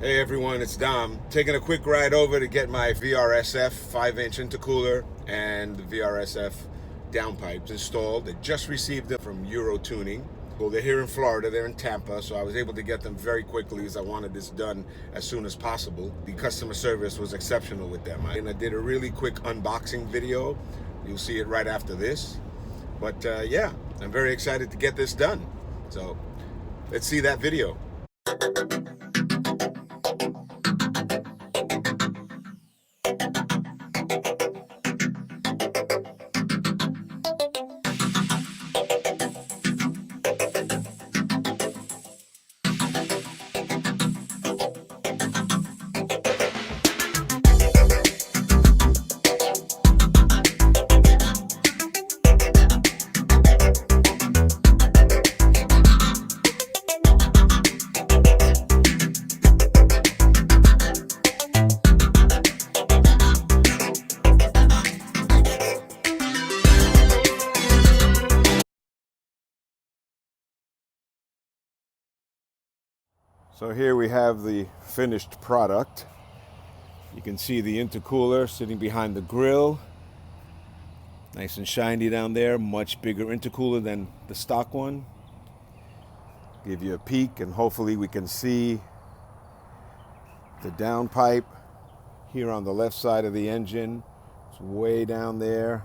Hey everyone, it's Dom. Taking a quick ride over to get my VRSF 5-inch intercooler and the VRSF downpipes installed. I just received them from Euro Tuning. Well, they're here in Florida, they're in Tampa, so I was able to get them very quickly as I wanted this done as soon as possible. The customer service was exceptional with them. And I did a really quick unboxing video. You'll see it right after this. But yeah, I'm very excited to get this done. So let's see that video. So here we have the finished product. You can see the intercooler sitting behind the grill. Nice and shiny down there, much bigger intercooler than the stock one. Give you a peek and hopefully we can see the downpipe here on the left side of the engine. It's way down there.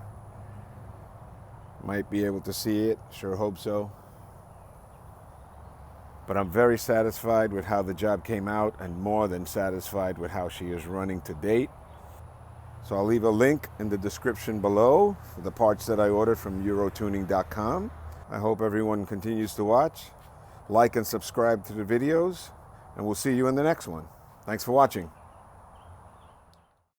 Might be able to see it, sure hope so. But I'm very satisfied with how the job came out and more than satisfied with how she is running to date. So I'll leave a link in the description below for the parts that I ordered from Eurotuning.com. I hope everyone continues to watch, like and subscribe to the videos, and we'll see you in the next one. Thanks for watching.